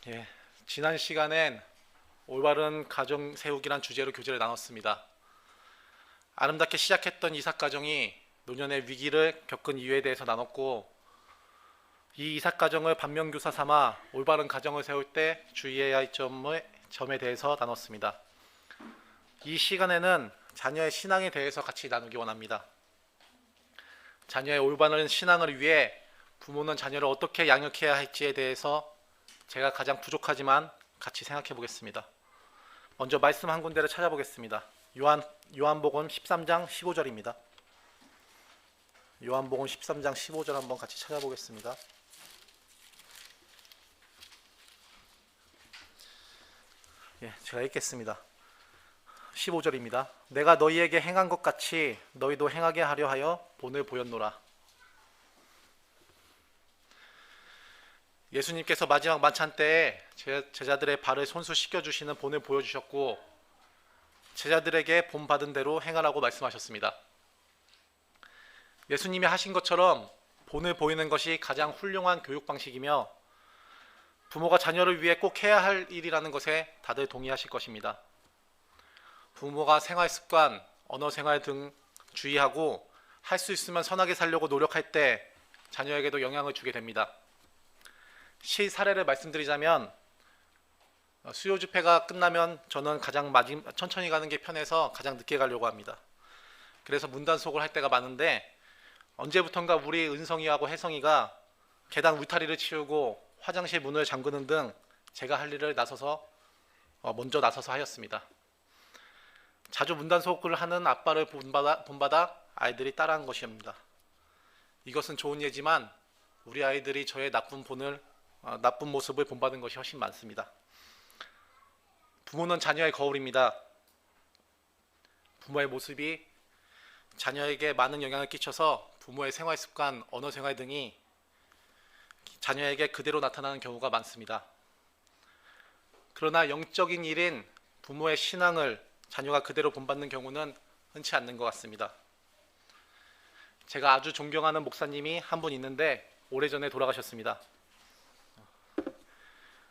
예, 지난 시간엔 올바른 가정 세우기란 주제로 교제를 나눴습니다. 아름답게 시작했던 이삭 가정이 노년의 위기를 겪은 이유에 대해서 나눴고, 이 이삭 가정을 반면교사 삼아 올바른 가정을 세울 때 주의해야 할 점에 대해서 나눴습니다. 이 시간에는 자녀의 신앙에 대해서 같이 나누기 원합니다. 자녀의 올바른 신앙을 위해 부모는 자녀를 어떻게 양육해야 할지에 대해서 제가 가장 부족하지만 같이 생각해 보겠습니다. 먼저 말씀 한 군데를 찾아보겠습니다. 요한복음 13장 15절입니다. 요한복음 13장 15절 한번 같이 찾아보겠습니다. 제가 읽겠습니다. 15절입니다. 내가 너희에게 행한 것 같이 너희도 행하게 하려 하여 본을 보였노라. 예수님께서 마지막 만찬 때에 제자들의 발을 손수 씻겨주시는 본을 보여주셨고, 제자들에게 본 받은 대로 행하라고 말씀하셨습니다. 예수님이 하신 것처럼 본을 보이는 것이 가장 훌륭한 교육 방식이며, 부모가 자녀를 위해 꼭 해야 할 일이라는 것에 다들 동의하실 것입니다. 부모가 생활 습관, 언어 생활 등 주의하고 할 수 있으면 선하게 살려고 노력할 때 자녀에게도 영향을 주게 됩니다. 실사례를 말씀드리자면, 수요 집회가 끝나면 저는 가장 천천히 가는 게 편해서 가장 늦게 가려고 합니다. 그래서 문단속을 할 때가 많은데, 언제부턴가 우리 은성이하고 혜성이가 계단 울타리를 치우고 화장실 문을 잠그는 등 제가 할 일을 먼저 나서서 하였습니다. 자주 문단속을 하는 아빠를 본받아 아이들이 따라한 것입니다. 이것은 좋은 예지만 우리 아이들이 저의 나쁜 모습을 본받은 것이 훨씬 많습니다. 부모는 자녀의 거울입니다. 부모의 모습이 자녀에게 많은 영향을 끼쳐서 부모의 생활 습관, 언어 생활 등이 자녀에게 그대로 나타나는 경우가 많습니다. 그러나 영적인 일인 부모의 신앙을 자녀가 그대로 본받는 경우는 흔치 않는 것 같습니다. 제가 아주 존경하는 목사님이 한 분 있는데 오래전에 돌아가셨습니다.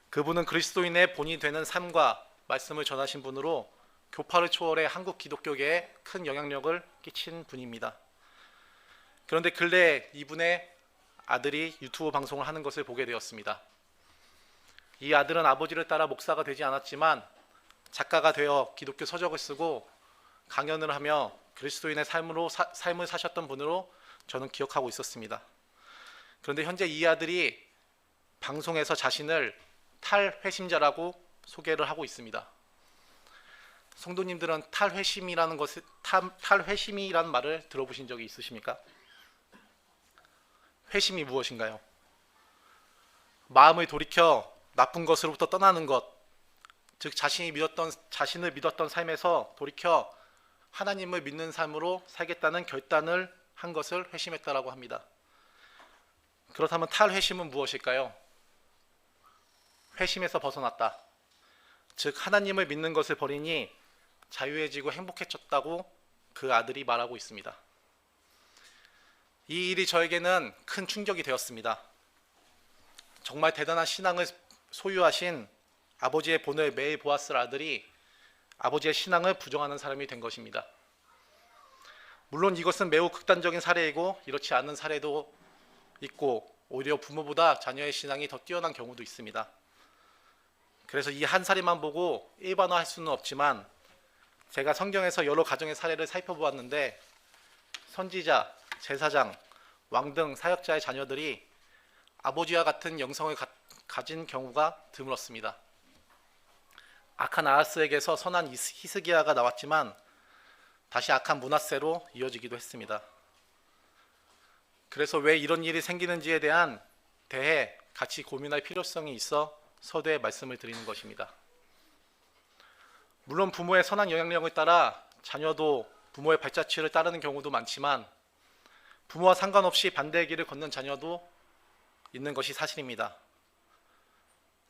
그분은 그리스도인의 본이 되는 삶과 말씀을 전하신 분으로 교파를 초월해 한국 기독교계에 큰 영향력을 끼친 분입니다. 그런데 근래 이분의 아들이 유튜브 방송을 하는 것을 보게 되었습니다. 이 아들은 아버지를 따라 목사가 되지 않았지만 작가가 되어 기독교 서적을 쓰고 강연을 하며 그리스도인의 삶을 사셨던 분으로 저는 기억하고 있었습니다. 그런데 현재 이 아들이 방송에서 자신을 탈회심자라고 소개를 하고 있습니다. 성도님들은 탈회심이라는 말을 들어보신 적이 있으십니까? 회심이 무엇인가요? 마음을 돌이켜 나쁜 것으로부터 떠나는 것, 즉 자신을 믿었던 삶에서 돌이켜 하나님을 믿는 삶으로 살겠다는 결단을 한 것을 회심했다라고 합니다. 그렇다면 탈회심은 무엇일까요? 회심에서 벗어났다. 즉 하나님을 믿는 것을 버리니 자유해지고 행복해졌다고 그 아들이 말하고 있습니다. 이 일이 저에게는 큰 충격이 되었습니다. 정말 대단한 신앙을 소유하신 아버지의 본을 매일 보았을 아들이 아버지의 신앙을 부정하는 사람이 된 것입니다. 물론 이것은 매우 극단적인 사례이고 이렇지 않은 사례도 있고 오히려 부모보다 자녀의 신앙이 더 뛰어난 경우도 있습니다. 그래서 이 한 사례만 보고 일반화할 수는 없지만 제가 성경에서 여러 가정의 사례를 살펴보았는데 선지자, 제사장, 왕 등 사역자의 자녀들이 아버지와 같은 영성을 가진 경우가 드물었습니다. 악한 아하스에게서 선한 히스기야가 나왔지만 다시 악한 므낫세로 이어지기도 했습니다. 그래서 왜 이런 일이 생기는지에 대해 같이 고민할 필요성이 있어 서두에 말씀을 드리는 것입니다. 물론 부모의 선한 영향력을 따라 자녀도 부모의 발자취를 따르는 경우도 많지만 부모와 상관없이 반대의 길을 걷는 자녀도 있는 것이 사실입니다.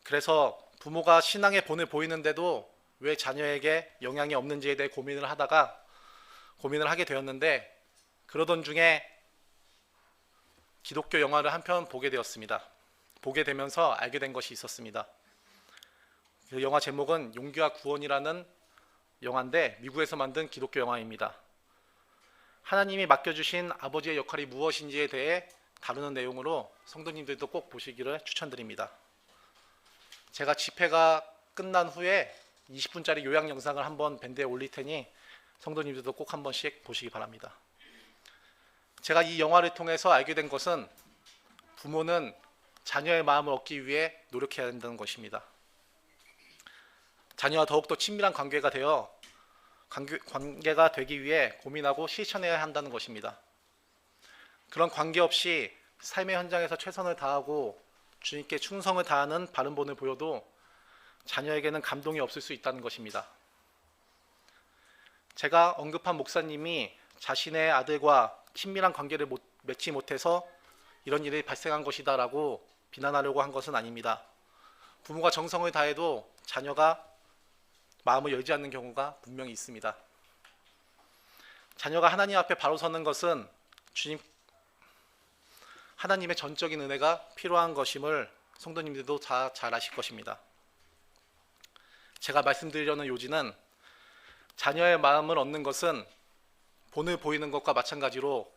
그래서 부모가 신앙의 본을 보이는데도 왜 자녀에게 영향이 없는지에 대해 고민을 하게 되었는데, 그러던 중에 기독교 영화를 한 편 보게 되었습니다. 보게 되면서 알게 된 것이 있었습니다. 그 영화 제목은 용기와 구원이라는 영화인데 미국에서 만든 기독교 영화입니다. 하나님이 맡겨주신 아버지의 역할이 무엇인지에 대해 다루는 내용으로 성도님들도 꼭 보시기를 추천드립니다. 제가 집회가 끝난 후에 20분짜리 요약 영상을 한번 밴드에 올릴 테니 성도님들도 꼭 한 번씩 보시기 바랍니다. 제가 이 영화를 통해서 알게 된 것은 부모는 자녀의 마음을 얻기 위해 노력해야 된다는 것입니다. 자녀와 더욱더 친밀한 관계가 되기 위해 고민하고 실천해야 한다는 것입니다. 그런 관계 없이 삶의 현장에서 최선을 다하고 주님께 충성을 다하는 바른 본을 보여도 자녀에게는 감동이 없을 수 있다는 것입니다. 제가 언급한 목사님이 자신의 아들과 친밀한 관계를 맺지 못해서 이런 일이 발생한 것이다 라고 비난하려고 한 것은 아닙니다. 부모가 정성을 다해도 자녀가 마음을 열지 않는 경우가 분명히 있습니다. 자녀가 하나님 앞에 바로 서는 것은 하나님의 전적인 은혜가 필요한 것임을 성도님들도 다 잘 아실 것입니다. 제가 말씀드리려는 요지는 자녀의 마음을 얻는 것은 본을 보이는 것과 마찬가지로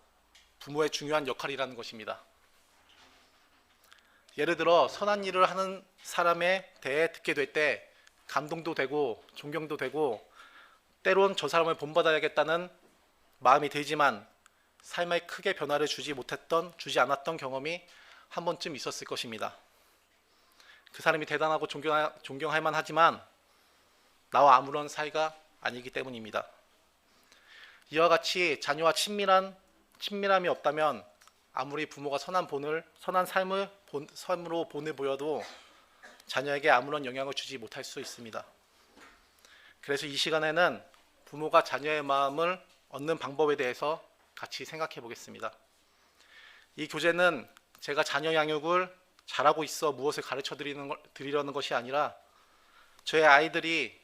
부모의 중요한 역할이라는 것입니다. 예를 들어 선한 일을 하는 사람에 대해 듣게 될 때 감동도 되고 존경도 되고 때론 저 사람을 본받아야겠다는 마음이 들지만 삶에 크게 변화를 주지 않았던 경험이 한 번쯤 있었을 것입니다. 그 사람이 대단하고 존경할 만하지만 나와 아무런 사이가 아니기 때문입니다. 이와 같이 자녀와 친밀함이 없다면 아무리 부모가 선한 삶으로 본을 보여도 자녀에게 아무런 영향을 주지 못할 수 있습니다. 그래서 이 시간에는 부모가 자녀의 마음을 얻는 방법에 대해서 같이 생각해 보겠습니다. 이 교재는 제가 자녀 양육을 잘하고 있어 무엇을 가르쳐 드리려는 것이 아니라 저의 아이들이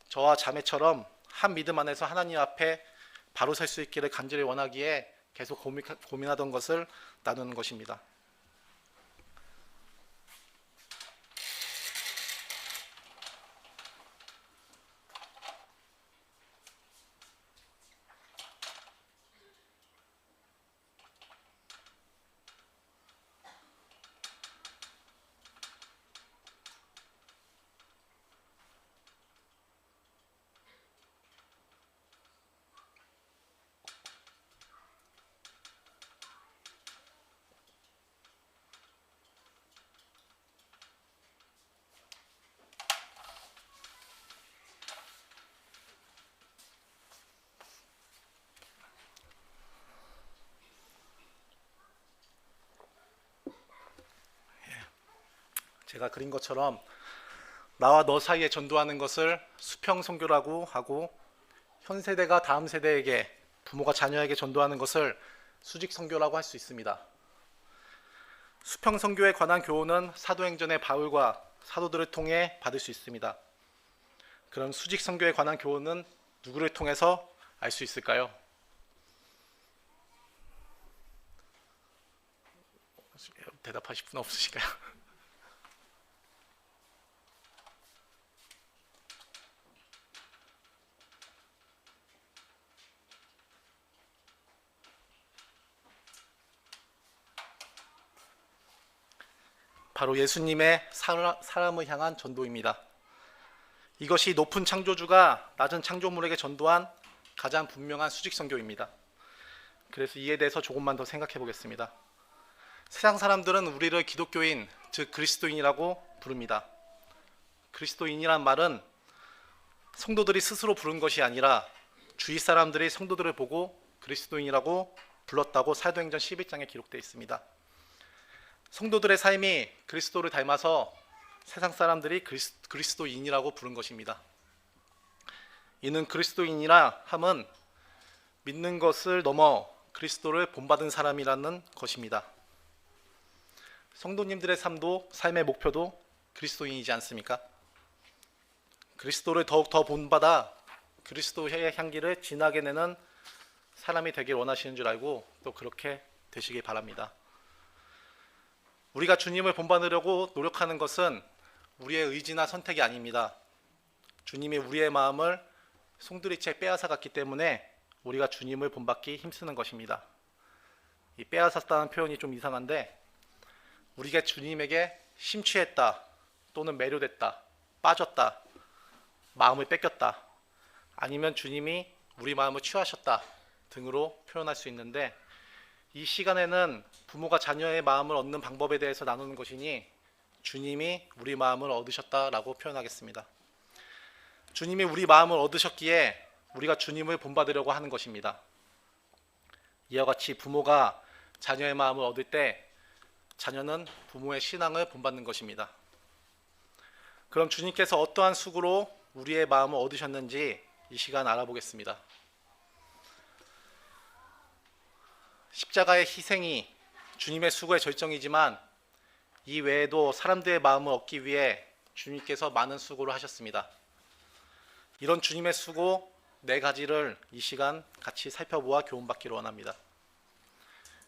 저와 자매처럼 한 믿음 안에서 하나님 앞에 바로 설 수 있기를 간절히 원하기에 계속 고민하던 것을 나누는 것입니다. 제가 그린 것처럼 나와 너 사이에 전도하는 것을 수평선교라고 하고 현 세대가 다음 세대에게 부모가 자녀에게 전도하는 것을 수직선교라고 할 수 있습니다. 수평선교에 관한 교훈은 사도행전의 바울과 사도들을 통해 받을 수 있습니다. 그럼 수직선교에 관한 교훈은 누구를 통해서 알 수 있을까요? 대답하실 분 없으실까요? 바로 예수님의 사람을 향한 전도입니다. 이것이 높은 창조주가 낮은 창조물에게 전도한 가장 분명한 수직선교입니다. 그래서 이에 대해서 조금만 더 생각해 보겠습니다. 세상 사람들은 우리를 기독교인, 즉 그리스도인이라고 부릅니다. 그리스도인이란 말은 성도들이 스스로 부른 것이 아니라 주위 사람들이 성도들을 보고 그리스도인이라고 불렀다고 사도행전 11장에 기록되어 있습니다. 성도들의 삶이 그리스도를 닮아서 세상 사람들이 그리스도인이라고 부른 것입니다. 이는 그리스도인이라 함은 믿는 것을 넘어 그리스도를 본받은 사람이라는 것입니다. 성도님들의 삶의 목표도 그리스도인이지 않습니까? 그리스도를 더욱 더 본받아 그리스도의 향기를 진하게 내는 사람이 되길 원하시는 줄 알고 또 그렇게 되시길 바랍니다. 우리가 주님을 본받으려고 노력하는 것은 우리의 의지나 선택이 아닙니다. 주님이 우리의 마음을 송두리째 빼앗아 갔기 때문에 우리가 주님을 본받기 힘쓰는 것입니다. 이 빼앗았다는 표현이 좀 이상한데, 우리가 주님에게 심취했다 또는 매료됐다, 빠졌다, 마음을 뺏겼다, 아니면 주님이 우리 마음을 취하셨다 등으로 표현할 수 있는데, 이 시간에는 부모가 자녀의 마음을 얻는 방법에 대해서 나누는 것이니 주님이 우리 마음을 얻으셨다라고 표현하겠습니다. 주님이 우리 마음을 얻으셨기에 우리가 주님을 본받으려고 하는 것입니다. 이와 같이 부모가 자녀의 마음을 얻을 때 자녀는 부모의 신앙을 본받는 것입니다. 그럼 주님께서 어떠한 수고로 우리의 마음을 얻으셨는지 이 시간 알아보겠습니다. 십자가의 희생이 주님의 수고의 절정이지만 이 외에도 사람들의 마음을 얻기 위해 주님께서 많은 수고를 하셨습니다. 이런 주님의 수고 4가지를 이 시간 같이 살펴보아 교훈받기를 원합니다.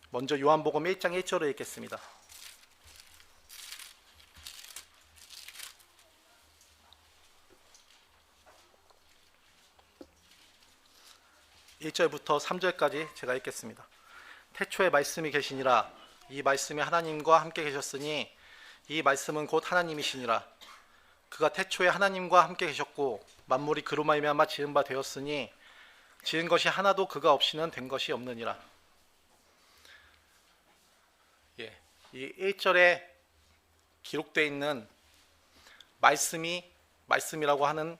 먼저 요한복음 1장 1절을 읽겠습니다. (1절부터) (3절까지) 제가 읽겠습니다. 태초에 말씀이 계시니라. 이 말씀이 하나님과 함께 계셨으니 이 말씀은 곧 하나님이시니라. 그가 태초에 하나님과 함께 계셨고 만물이 그로 말미암아 지은 바 되었으니 지은 것이 하나도 그가 없이는 된 것이 없느니라. 이 1절에 기록되어 있는 말씀이라고 하는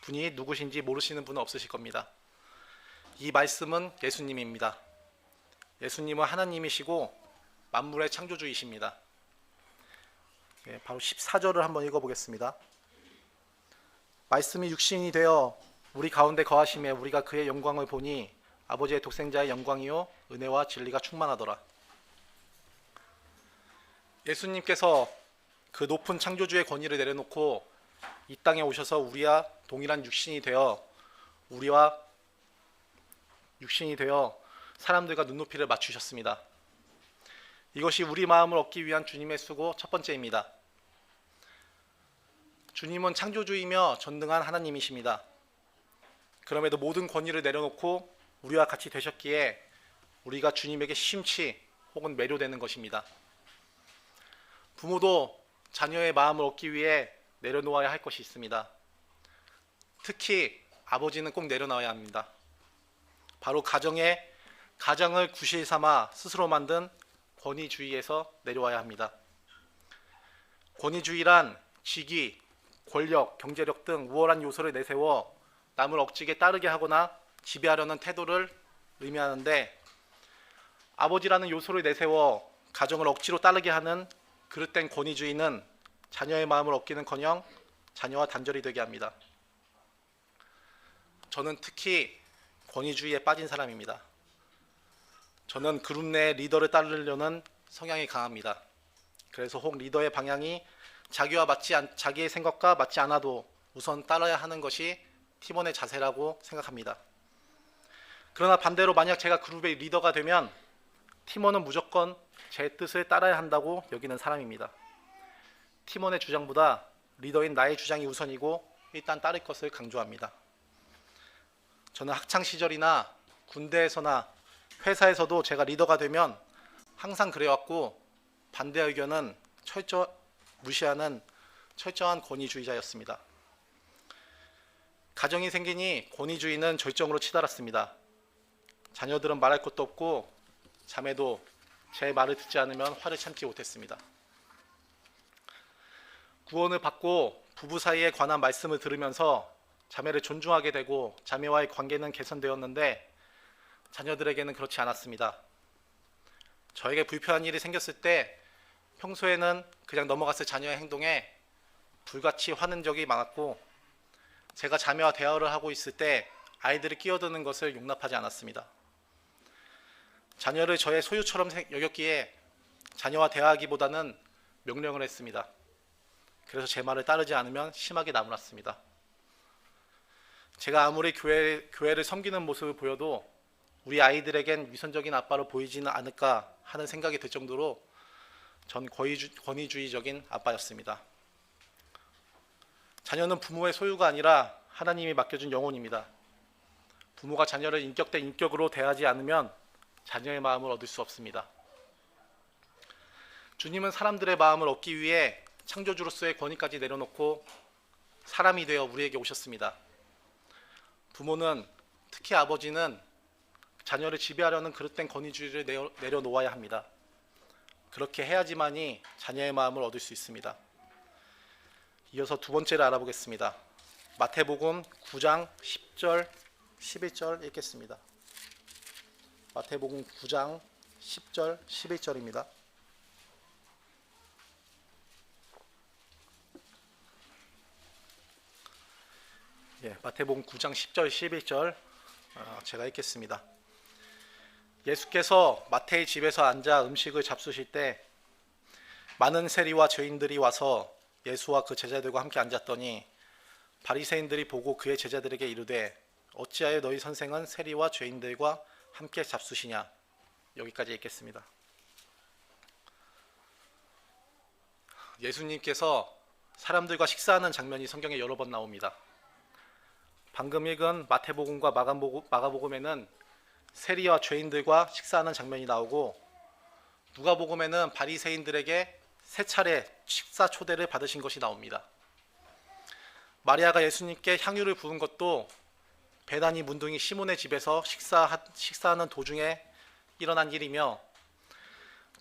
분이 누구신지 모르시는 분은 없으실 겁니다. 이 말씀은 예수님입니다. 예수님은 하나님이시고 만물의 창조주이십니다. 바로 14절을 한번 읽어보겠습니다. 말씀이 육신이 되어 우리 가운데 거하심에 우리가 그의 영광을 보니 아버지의 독생자의 영광이요 은혜와 진리가 충만하더라. 예수님께서 그 높은 창조주의 권위를 내려놓고 이 땅에 오셔서 우리와 동일한 육신이 되어 사람들과 눈높이를 맞추셨습니다. 이것이 우리 마음을 얻기 위한 주님의 수고 첫 번째입니다. 주님은 창조주이며 전능한 하나님이십니다. 그럼에도 모든 권위를 내려놓고 우리와 같이 되셨기에 우리가 주님에게 심취 혹은 매료되는 것입니다. 부모도 자녀의 마음을 얻기 위해 내려놓아야 할 것이 있습니다. 특히 아버지는 꼭 내려놓아야 합니다. 바로 가정을 구실 삼아 스스로 만든 권위주의에서 내려와야 합니다. 권위주의란 직위, 권력, 경제력 등 우월한 요소를 내세워 남을 억지게 따르게 하거나 지배하려는 태도를 의미하는데, 아버지라는 요소를 내세워 가정을 억지로 따르게 하는 그릇된 권위주의는 자녀의 마음을 얻기는커녕 자녀와 단절이 되게 합니다. 저는 특히 권위주의에 빠진 사람입니다. 저는 그룹 내 리더를 따르려는 성향이 강합니다. 그래서 혹 리더의 방향이 자기의 생각과 맞지 않아도 우선 따라야 하는 것이 팀원의 자세라고 생각합니다. 그러나 반대로 만약 제가 그룹의 리더가 되면 팀원은 무조건 제 뜻을 따라야 한다고 여기는 사람입니다. 팀원의 주장보다 리더인 나의 주장이 우선이고 일단 따를 것을 강조합니다. 저는 학창시절이나 군대에서나 회사에서도 제가 리더가 되면 항상 그래왔고 반대 의견은 무시하는 철저한 권위주의자였습니다. 가정이 생기니 권위주의는 절정으로 치달았습니다. 자녀들은 말할 것도 없고 자매도 제 말을 듣지 않으면 화를 참지 못했습니다. 구원을 받고 부부 사이에 관한 말씀을 들으면서 자매를 존중하게 되고 자매와의 관계는 개선되었는데 자녀들에게는 그렇지 않았습니다. 저에게 불편한 일이 생겼을 때 평소에는 그냥 넘어갔을 자녀의 행동에 불같이 화낸 적이 많았고, 제가 자매와 대화를 하고 있을 때 아이들이 끼어드는 것을 용납하지 않았습니다. 자녀를 저의 소유처럼 여겼기에 자녀와 대화하기보다는 명령을 했습니다. 그래서 제 말을 따르지 않으면 심하게 나무랐습니다. 제가 아무리 교회를 섬기는 모습을 보여도 우리 아이들에겐 위선적인 아빠로 보이지는 않을까 하는 생각이 들 정도로 전 권위주의적인 아빠였습니다. 자녀는 부모의 소유가 아니라 하나님이 맡겨준 영혼입니다. 부모가 자녀를 인격 대 인격으로 대하지 않으면 자녀의 마음을 얻을 수 없습니다. 주님은 사람들의 마음을 얻기 위해 창조주로서의 권위까지 내려놓고 사람이 되어 우리에게 오셨습니다. 부모는, 특히 아버지는 자녀를 지배하려는 그릇된 권위주의를 내려놓아야 합니다. 그렇게 해야지만이 자녀의 마음을 얻을 수 있습니다. 이어서 두 번째를 알아보겠습니다. 마태복음 9장 10절, 11절 읽겠습니다. 마태복음 9장 10절, 11절입니다. 마태복음 9장 10절, 11절 제가 읽겠습니다. 예수께서 마태의 집에서 앉아 음식을 잡수실 때 많은 세리와 죄인들이 와서 예수와 그 제자들과 함께 앉았더니 바리새인들이 보고 그의 제자들에게 이르되 어찌하여 너희 선생은 세리와 죄인들과 함께 잡수시냐. 여기까지 읽겠습니다. 예수님께서 사람들과 식사하는 장면이 성경에 여러 번 나옵니다. 방금 읽은 마태복음과 마가복음에는 세리와 죄인들과 식사하는 장면이 나오고, 누가복음에는 바리새인들에게 세 차례 식사 초대를 받으신 것이 나옵니다. 마리아가 예수님께 향유를 부은 것도 베다니 문둥이 시몬의 집에서 식사하는 도중에 일어난 일이며,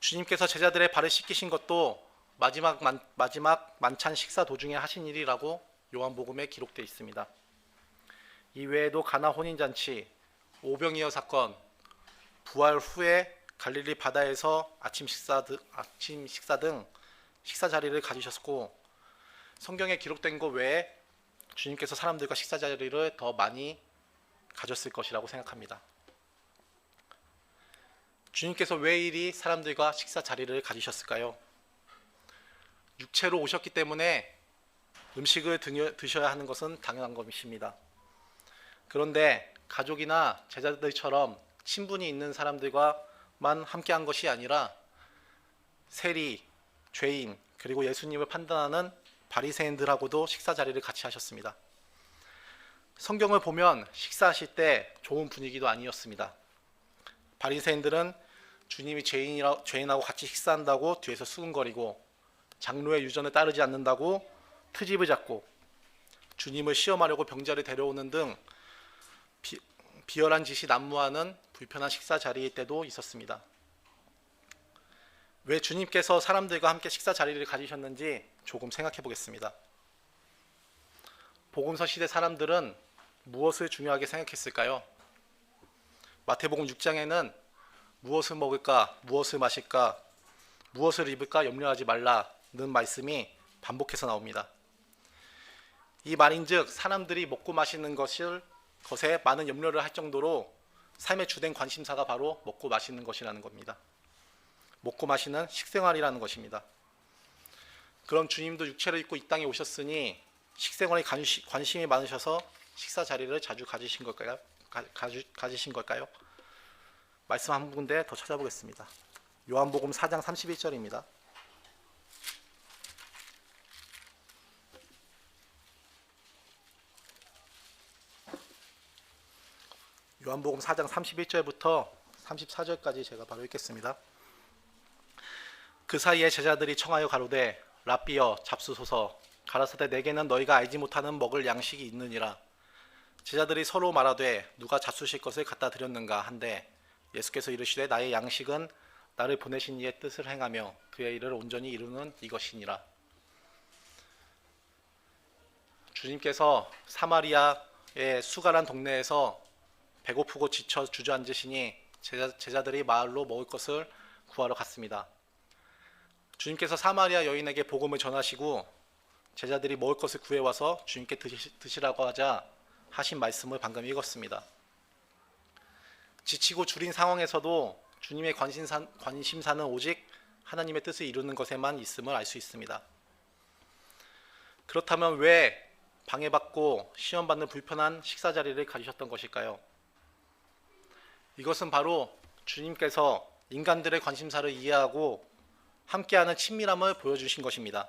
주님께서 제자들의 발을 씻기신 것도 마지막 만찬 식사 도중에 하신 일이라고 요한복음에 기록되어 있습니다. 이 외에도 가나 혼인잔치, 오병이어 사건, 부활 후에 갈릴리 바다에서 아침 식사 등 식사 자리를 가지셨고, 성경에 기록된 것 외에 주님께서 사람들과 식사 자리를 더 많이 가졌을 것이라고 생각합니다. 주님께서 왜 이리 사람들과 식사 자리를 가지셨을까요? 육체로 오셨기 때문에 음식을 드셔야 하는 것은 당연한 것입니다. 그런데 가족이나 제자들처럼 친분이 있는 사람들과만 함께한 것이 아니라 세리, 죄인, 그리고 예수님을 판단하는 바리새인들하고도 식사 자리를 같이 하셨습니다. 성경을 보면 식사하실 때 좋은 분위기도 아니었습니다. 바리새인들은 주님이 죄인하고 같이 식사한다고 뒤에서 수군거리고, 장로의 유전을 따르지 않는다고 트집을 잡고, 주님을 시험하려고 병자를 데려오는 등 비열한 짓이 난무하는 불편한 식사 자리일 때도 있었습니다. 왜 주님께서 사람들과 함께 식사 자리를 가지셨는지 조금 생각해 보겠습니다. 복음서 시대 사람들은 무엇을 중요하게 생각했을까요? 마태복음 6장에는 무엇을 먹을까, 무엇을 마실까, 무엇을 입을까 염려하지 말라는 말씀이 반복해서 나옵니다. 이 말인즉 사람들이 먹고 마시는 것에 많은 염려를 할 정도로 삶의 주된 관심사가 바로 먹고 마시는 것이라는 겁니다. 먹고 마시는 식생활이라는 것입니다. 그럼 주님도 육체를 입고 이 땅에 오셨으니 식생활에 관심이 많으셔서 식사 자리를 자주 가지신 걸까요? 말씀 한 군데 더 찾아보겠습니다. 요한복음 4장 31절입니다. 요한복음 4장 31절부터 34절까지 제가 바로 읽겠습니다. 그 사이에 제자들이 청하여 가로되 랍비여 잡수소서. 가라사대 내게는 너희가 알지 못하는 먹을 양식이 있느니라. 제자들이 서로 말하되 누가 잡수실 것을 갖다 드렸는가 한데, 예수께서 이르시되 나의 양식은 나를 보내신 이의 뜻을 행하며 그의 일을 온전히 이루는 이것이니라. 주님께서 사마리아의 수가란 동네에서 배고프고 지쳐 주저앉으시니 제자들이 마을로 먹을 것을 구하러 갔습니다. 주님께서 사마리아 여인에게 복음을 전하시고 제자들이 먹을 것을 구해와서 주님께 드시라고 하자 하신 말씀을 방금 읽었습니다. 지치고 줄인 상황에서도 주님의 관심사는 오직 하나님의 뜻을 이루는 것에만 있음을 알 수 있습니다. 그렇다면 왜 방해받고 시험받는 불편한 식사 자리를 가지셨던 것일까요? 이것은 바로 주님께서 인간들의 관심사를 이해하고 함께하는 친밀함을 보여주신 것입니다.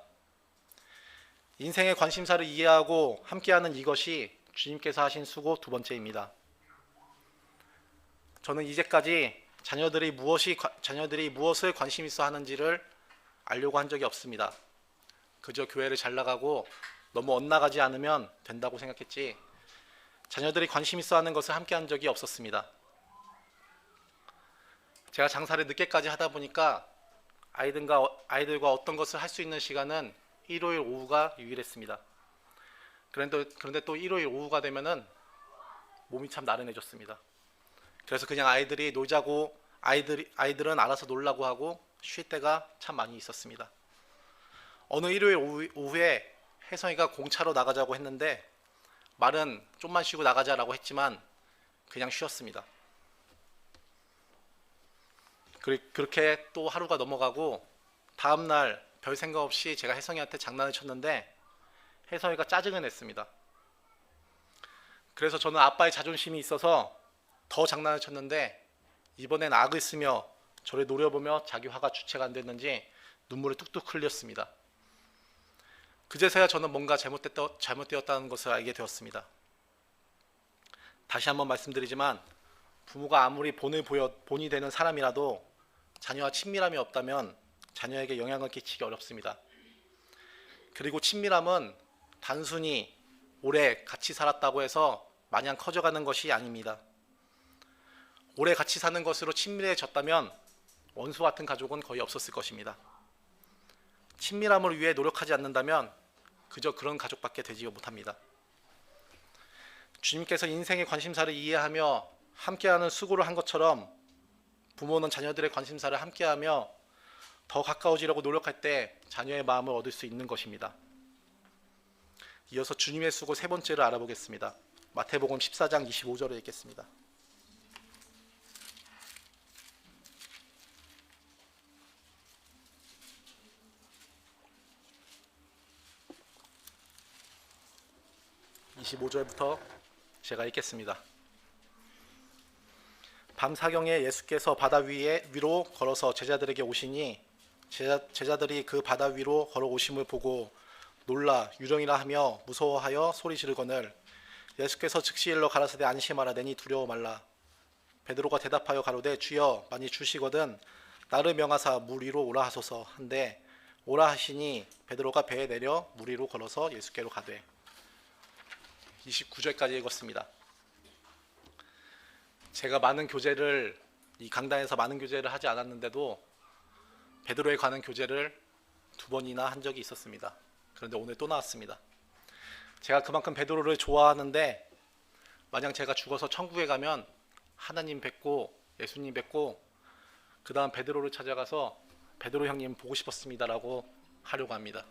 인생의 관심사를 이해하고 함께하는 이것이 주님께서 하신 수고 두 번째입니다. 저는 이제까지 자녀들이 무엇을 관심 있어 하는지를 알려고 한 적이 없습니다. 그저 교회를 잘 나가고 너무 엇나가지 않으면 된다고 생각했지, 자녀들이 관심 있어 하는 것을 함께 한 적이 없었습니다. 제가 장사를 늦게까지 하다 보니까 아이들과 어떤 것을 할 수 있는 시간은 일요일 오후가 유일했습니다. 그런데 또 일요일 오후가 되면은 몸이 참 나른해졌습니다. 그래서 그냥 아이들이 놀자고, 아이들은 알아서 놀라고 하고 쉴 때가 참 많이 있었습니다. 어느 일요일 오후에 혜성이가 공차로 나가자고 했는데, 말은 좀만 쉬고 나가자라고 했지만 그냥 쉬었습니다. 그렇게 또 하루가 넘어가고, 다음날 별 생각 없이 제가 혜성이한테 장난을 쳤는데 혜성이가 짜증을 냈습니다. 그래서 저는 아빠의 자존심이 있어서 더 장난을 쳤는데, 이번엔 악을 쓰며 저를 노려보며 자기 화가 주체가 안 됐는지 눈물을 뚝뚝 흘렸습니다. 그제서야 저는 뭔가 잘못되었다는 것을 알게 되었습니다. 다시 한번 말씀드리지만, 부모가 아무리 본이 되는 사람이라도 자녀와 친밀함이 없다면 자녀에게 영향을 끼치기 어렵습니다. 그리고 친밀함은 단순히 오래 같이 살았다고 해서 마냥 커져가는 것이 아닙니다. 오래 같이 사는 것으로 친밀해졌다면 원수 같은 가족은 거의 없었을 것입니다. 친밀함을 위해 노력하지 않는다면 그저 그런 가족밖에 되지 못합니다. 주님께서 인생의 관심사를 이해하며 함께하는 수고를 한 것처럼, 부모는 자녀들의 관심사를 함께하며 더 가까워지려고 노력할 때 자녀의 마음을 얻을 수 있는 것입니다. 이어서 주님의 수고 세 번째를 알아보겠습니다. 마태복음 14장 25절을 읽겠습니다. (25절부터) 제가 읽겠습니다. 밤사경에 예수께서 바다 위로 걸어서 제자들에게 오시니, 제자들이 그 바다 위로 걸어오심을 보고 놀라 유령이라 하며 무서워하여 소리 지르거늘, 예수께서 즉시 일러 가라사대 안심하라, 내니 두려워 말라. 베드로가 대답하여 가로되, 주여, 만일 주시거든 나를 명하사 물 위로 오라 하소서 한데, 오라 하시니 베드로가 배에 내려 물 위로 걸어서 예수께로 가되. 29절까지 읽었습니다. 제가 이 강단에서 많은 교제를 하지 않았는데도 베드로에 관한 교제를 2번이나 한 적이 있었습니다. 그런데 오늘 또 나왔습니다. 제가 그만큼 베드로를 좋아하는데, 만약 제가 죽어서 천국에 가면 하나님 뵙고 예수님 뵙고 그 다음 베드로를 찾아가서 베드로 형님 보고 싶었습니다라고 하려고 합니다.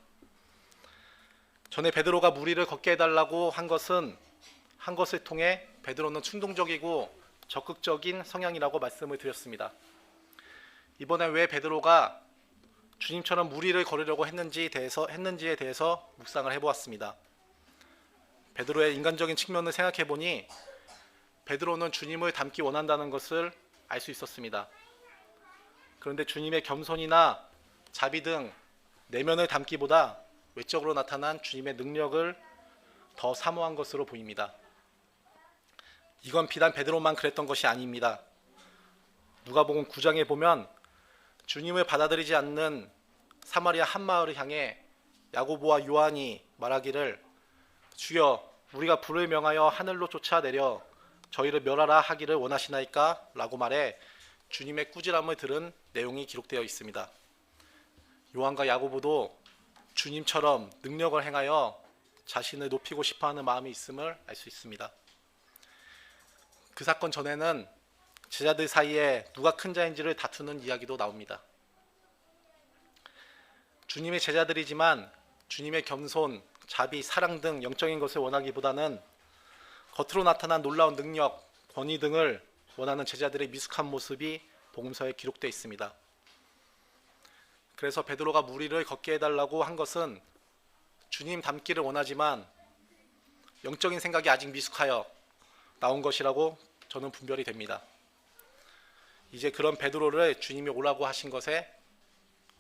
전에 베드로가 물 위를 걷게 해달라고 한 것을 통해 베드로는 충동적이고 적극적인 성향이라고 말씀을 드렸습니다. 이번에 왜 베드로가 주님처럼 물 위를 걸으려고 했는지에 대해서 묵상을 해보았습니다. 베드로의 인간적인 측면을 생각해 보니 베드로는 주님을 닮기 원한다는 것을 알 수 있었습니다. 그런데 주님의 겸손이나 자비 등 내면을 담기보다 외적으로 나타난 주님의 능력을 더 사모한 것으로 보입니다. 이건 비단 베드로만 그랬던 것이 아닙니다. 누가복음 9장에 보면 주님을 받아들이지 않는 사마리아 한 마을을 향해 야고보와 요한이 말하기를, 주여, 우리가 불을 명하여 하늘로 쫓아내려 저희를 멸하라 하기를 원하시나이까? 라고 말해 주님의 꾸지람을 들은 내용이 기록되어 있습니다. 요한과 야고보도 주님처럼 능력을 행하여 자신을 높이고 싶어하는 마음이 있음을 알 수 있습니다. 그 사건 전에는 제자들 사이에 누가 큰 자인지를 다투는 이야기도 나옵니다. 주님의 제자들이지만 주님의 겸손, 자비, 사랑 등 영적인 것을 원하기보다는 겉으로 나타난 놀라운 능력, 권위 등을 원하는 제자들의 미숙한 모습이 복음서에 기록되어 있습니다. 그래서 베드로가 물 위를 걷게 해달라고 한 것은 주님 닮기를 원하지만 영적인 생각이 아직 미숙하여 나온 것이라고 저는 분별이 됩니다. 이제 그런 베드로를 주님이 오라고 하신 것에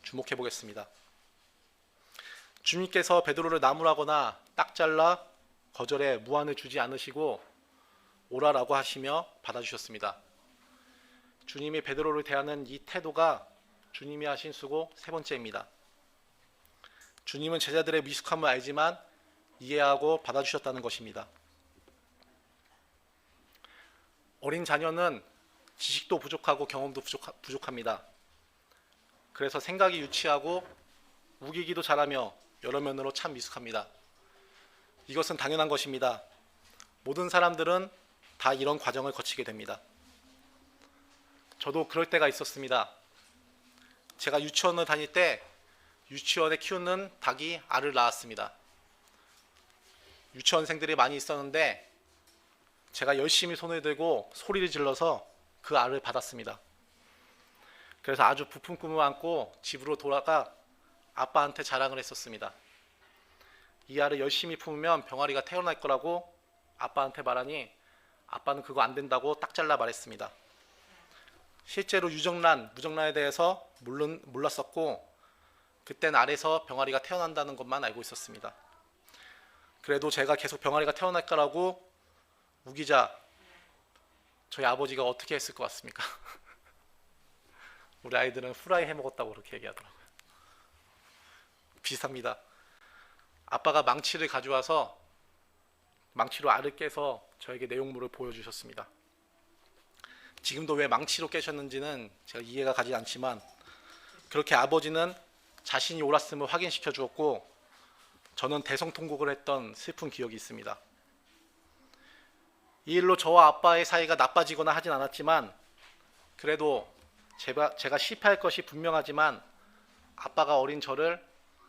주목해 보겠습니다. 주님께서 베드로를 나무라거나 딱 잘라 거절해 무한을 주지 않으시고 오라라고 하시며 받아주셨습니다. 주님이 베드로를 대하는 이 태도가 주님이 하신 수고 세 번째입니다. 주님은 제자들의 미숙함을 알지만 이해하고 받아주셨다는 것입니다. 어린 자녀는 지식도 부족하고 경험도 부족합니다. 그래서 생각이 유치하고 우기기도 잘하며 여러 면으로 참 미숙합니다. 이것은 당연한 것입니다. 모든 사람들은 다 이런 과정을 거치게 됩니다. 저도 그럴 때가 있었습니다. 제가 유치원을 다닐 때 유치원에 키우는 닭이 알을 낳았습니다. 유치원생들이 많이 있었는데 제가 열심히 손을 들고 소리를 질러서 그 알을 받았습니다. 그래서 아주 부푼 꿈을 안고 집으로 돌아가 아빠한테 자랑을 했었습니다. 이 알을 열심히 품으면 병아리가 태어날 거라고 아빠한테 말하니 아빠는 그거 안 된다고 딱 잘라 말했습니다. 실제로 유정란, 무정란에 대해서 몰랐었고 그땐 알에서 병아리가 태어난다는 것만 알고 있었습니다. 그래도 제가 계속 병아리가 태어날 거라고 우기자 저희 아버지가 어떻게 했을 것 같습니까? 우리 아이들은 후라이 해먹었다고 그렇게 얘기하더라고요. 비슷합니다. 아빠가 망치를 가져와서 망치로 알을 깨서 저에게 내용물을 보여주셨습니다. 지금도 왜 망치로 깨셨는지는 제가 이해가 가지 않지만 그렇게 아버지는 자신이 옳았음을 확인시켜 주었고 저는 대성통곡을 했던 슬픈 기억이 있습니다. 이 일로 저와 아빠의 사이가 나빠지거나 하진 않았지만 그래도 제가 실패할 것이 분명하지만 아빠가 어린 저를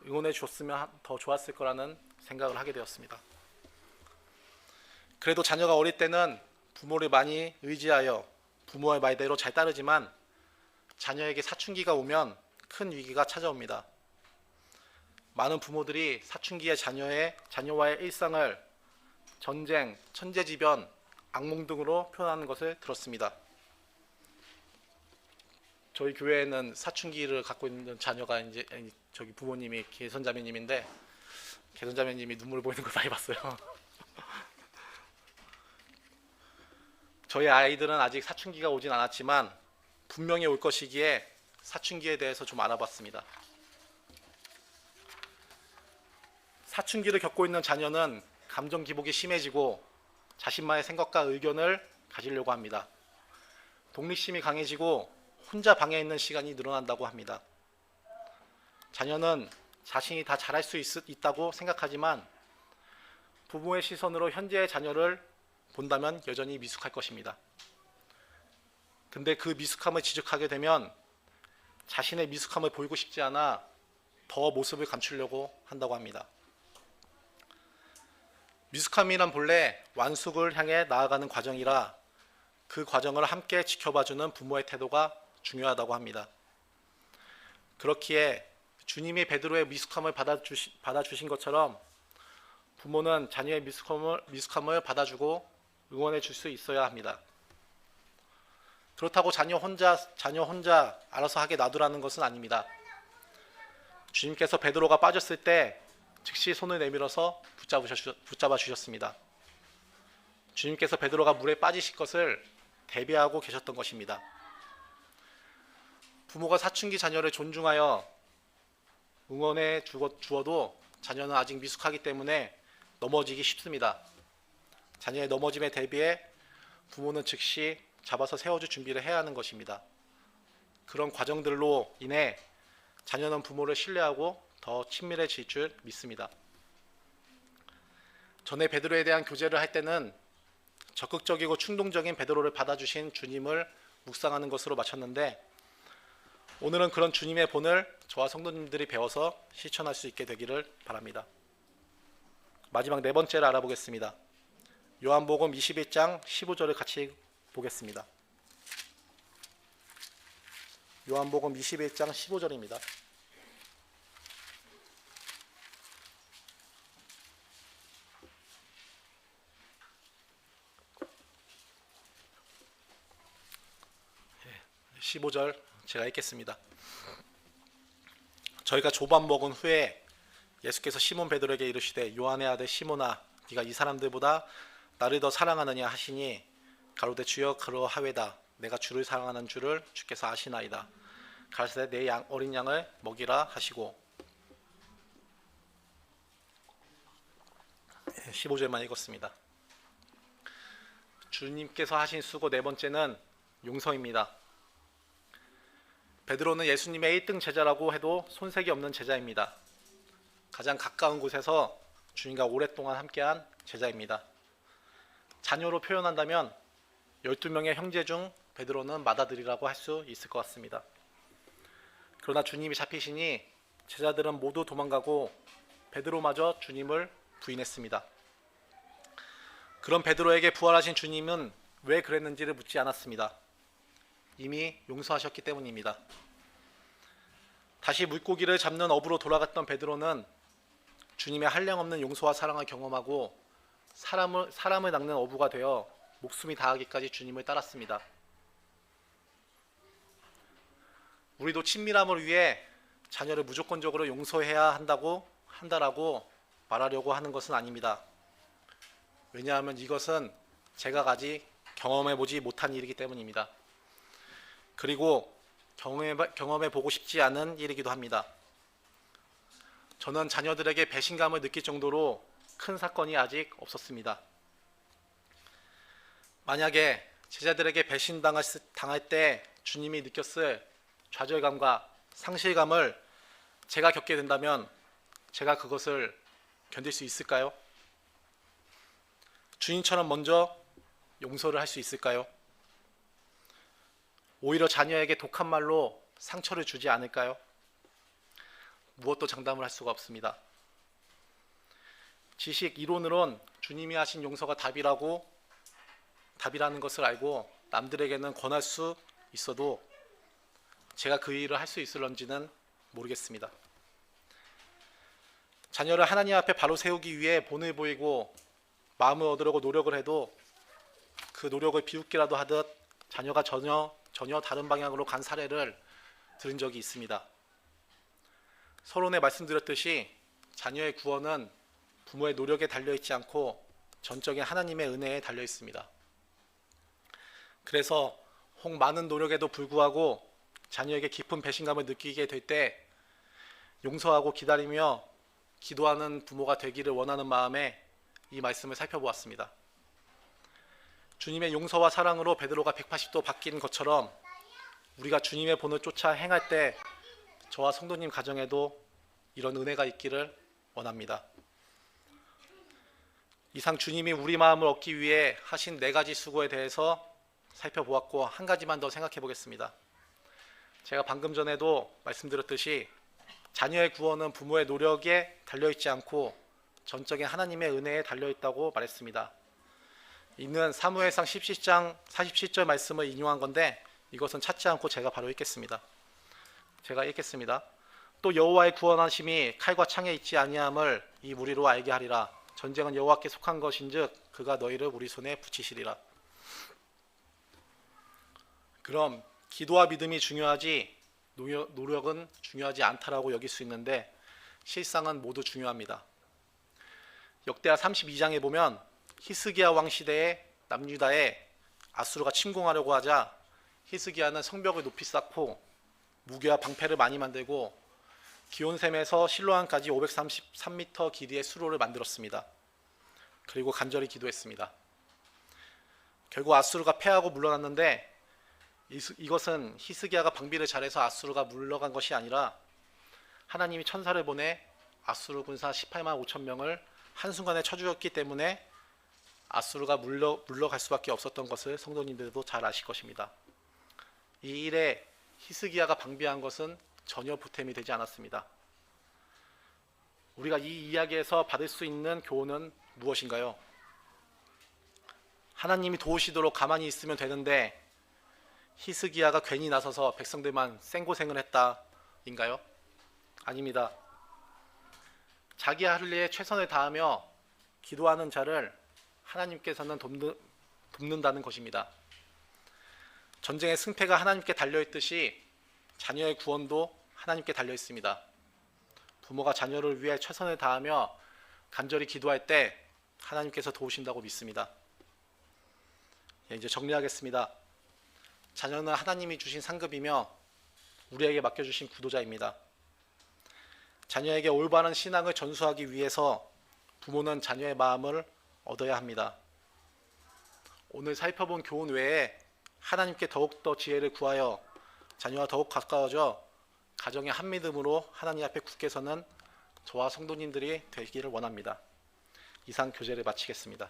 응원해 줬으면 더 좋았을 거라는 생각을 하게 되었습니다. 그래도 자녀가 어릴 때는 부모를 많이 의지하여 부모의 말대로 잘 따르지만 자녀에게 사춘기가 오면 큰 위기가 찾아옵니다. 많은 부모들이 사춘기의 자녀와의 일상을 전쟁, 천재지변, 악몽 등으로 표현하는 것을 들었습니다. 저희 교회에는 사춘기를 갖고 있는 자녀가 이제 저기 부모님이 개선자매님인데 개선자매님이 눈물 보이는 걸 많이 봤어요. 저희 아이들은 아직 사춘기가 오진 않았지만 분명히 올 것이기에 사춘기에 대해서 좀 알아봤습니다. 사춘기를 겪고 있는 자녀는 감정 기복이 심해지고 자신만의 생각과 의견을 가지려고 합니다. 독립심이 강해지고 혼자 방에 있는 시간이 늘어난다고 합니다. 자녀는 자신이 다 잘할 수 있다고 생각하지만 부모의 시선으로 현재의 자녀를 본다면 여전히 미숙할 것입니다. 근데 그 미숙함을 지적하게 되면 자신의 미숙함을 보이고 싶지 않아 더 모습을 감추려고 한다고 합니다. 미숙함이란 본래 완숙을 향해 나아가는 과정이라 그 과정을 함께 지켜봐주는 부모의 태도가 중요하다고 합니다. 그렇기에 주님이 베드로의 미숙함을 받아주신 것처럼 부모는 자녀의 미숙함을 받아주고 응원해 줄 수 있어야 합니다. 그렇다고 자녀 혼자 알아서 하게 놔두라는 것은 아닙니다. 주님께서 베드로가 빠졌을 때 즉시 손을 내밀어서 붙잡아 주셨습니다. 주님께서 베드로가 물에 빠지실 것을 대비하고 계셨던 것입니다. 부모가 사춘기 자녀를 존중하여 응원해 주어도 자녀는 아직 미숙하기 때문에 넘어지기 쉽습니다. 자녀의 넘어짐에 대비해 부모는 즉시 잡아서 세워줄 준비를 해야 하는 것입니다. 그런 과정들로 인해 자녀는 부모를 신뢰하고 더 친밀해질 줄 믿습니다. 전에 베드로에 대한 교제를 할 때는 적극적이고 충동적인 베드로를 받아주신 주님을 묵상하는 것으로 마쳤는데 오늘은 그런 주님의 본을 저와 성도님들이 배워서 실천할 수 있게 되기를 바랍니다. 마지막 네 번째를 알아보겠습니다. 요한복음 21장 15절을 같이 보겠습니다. 요한복음 21장 15절입니다. 네, 15절 제가 읽겠습니다. 저희가 조밥 먹은 후에 예수께서 시몬 베드로에게 이르시되 요한의 아들 시몬아 네가 이 사람들보다 나를 더 사랑하느냐 하시니 가로되 주여 그러하외다. 내가 주를 사랑하는 줄을 주께서 아시나이다. 가라사대 내 어린 양을 먹이라 하시고. 15절만 읽었습니다. 주님께서 하신 수고 네 번째는 용서입니다. 베드로는 예수님의 1등 제자라고 해도 손색이 없는 제자입니다. 가장 가까운 곳에서 주님과 오랫동안 함께한 제자입니다. 자녀로 표현한다면 12명의 형제 중 베드로는 맏아들이라고 할 수 있을 것 같습니다. 그러나 주님이 잡히시니 제자들은 모두 도망가고 베드로마저 주님을 부인했습니다. 그런 베드로에게 부활하신 주님은 왜 그랬는지를 묻지 않았습니다. 이미 용서하셨기 때문입니다. 다시 물고기를 잡는 어부로 돌아갔던 베드로는 주님의 한량없는 용서와 사랑을 경험하고 사람을 낚는 어부가 되어 목숨이 다하기까지 주님을 따랐습니다. 우리도 친밀함을 위해 자녀를 무조건적으로 용서해야 한다라고 말하려고 하는 것은 아닙니다. 왜냐하면 이것은 제가 아직 경험해보지 못한 일이기 때문입니다. 그리고 경험해보고 싶지 않은 일이기도 합니다. 저는 자녀들에게 배신감을 느낄 정도로 큰 사건이 아직 없었습니다. 만약에 제자들에게 배신당할 때 주님이 느꼈을 좌절감과 상실감을 제가 겪게 된다면 제가 그것을 견딜 수 있을까요? 주님처럼 먼저 용서를 할 수 있을까요? 오히려 자녀에게 독한 말로 상처를 주지 않을까요? 무엇도 장담을 할 수가 없습니다. 지식 이론으론 주님이 하신 용서가 답이라는 것을 알고 남들에게는 권할 수 있어도 제가 그 일을 할 수 있을런지는 모르겠습니다. 자녀를 하나님 앞에 바로 세우기 위해 본을 보이고 마음을 얻으려고 노력을 해도 그 노력을 비웃기라도 하듯 자녀가 전혀 다른 방향으로 간 사례를 들은 적이 있습니다. 서론에 말씀드렸듯이 자녀의 구원은 부모의 노력에 달려있지 않고 전적인 하나님의 은혜에 달려있습니다. 그래서 혹 많은 노력에도 불구하고 자녀에게 깊은 배신감을 느끼게 될 때 용서하고 기다리며 기도하는 부모가 되기를 원하는 마음에 이 말씀을 살펴보았습니다. 주님의 용서와 사랑으로 베드로가 180도 바뀐 것처럼 우리가 주님의 본을 쫓아 행할 때 저와 성도님 가정에도 이런 은혜가 있기를 원합니다. 이상 주님이 우리 마음을 얻기 위해 하신 4가지 수고에 대해서 살펴보았고 한 가지만 더 생각해 보겠습니다. 제가 방금 전에도 말씀드렸듯이 자녀의 구원은 부모의 노력에 달려있지 않고 전적인 하나님의 은혜에 달려있다고 말했습니다. 이는 사무엘상 17장 47절 말씀을 인용한 건데 이것은 찾지 않고 제가 바로 읽겠습니다. 제가 읽겠습니다. 또 여호와의 구원하심이 칼과 창에 있지 아니함을 이 무리로 알게 하리라. 전쟁은 여호와께 속한 것인즉 그가 너희를 우리 손에 붙이시리라. 그럼 기도와 믿음이 중요하지 노력은 중요하지 않다라고 여길 수 있는데 실상은 모두 중요합니다. 역대하 32장에 보면 히스기야 왕 시대에 남유다에 아수르가 침공하려고 하자 히스기야는 성벽을 높이 쌓고 무기와 방패를 많이 만들고 기온샘에서 실로암까지 533m 길이의 수로를 만들었습니다. 그리고 간절히 기도했습니다. 결국 아수르가 패하고 물러났는데 이것은 히스기야가 방비를 잘해서 아수르가 물러간 것이 아니라 하나님이 천사를 보내 아수르 군사 18만 5천 명을 한순간에 쳐죽였기 때문에 아수르가 물러갈 수밖에 없었던 것을 성도님들도 잘 아실 것입니다. 이 일에 히스기야가 방비한 것은 전혀 보탬이 되지 않았습니다. 우리가 이 이야기에서 받을 수 있는 교훈은 무엇인가요? 하나님이 도우시도록 가만히 있으면 되는데 히스기야가 괜히 나서서 백성들만 생고생을 했다인가요? 아닙니다. 자기 할 일에 최선을 다하며 기도하는 자를 하나님께서는 돕는다는 것입니다. 전쟁의 승패가 하나님께 달려있듯이 자녀의 구원도 하나님께 달려있습니다. 부모가 자녀를 위해 최선을 다하며 간절히 기도할 때 하나님께서 도우신다고 믿습니다. 이제 정리하겠습니다. 자녀는 하나님이 주신 상급이며 우리에게 맡겨주신 구도자입니다. 자녀에게 올바른 신앙을 전수하기 위해서 부모는 자녀의 마음을 얻어야 합니다. 오늘 살펴본 교훈 외에 하나님께 더욱더 지혜를 구하여 자녀와 더욱 가까워져 가정의 한믿음으로 하나님 앞에 굳게 서는 저와 성도님들이 되기를 원합니다. 이상 교제를 마치겠습니다.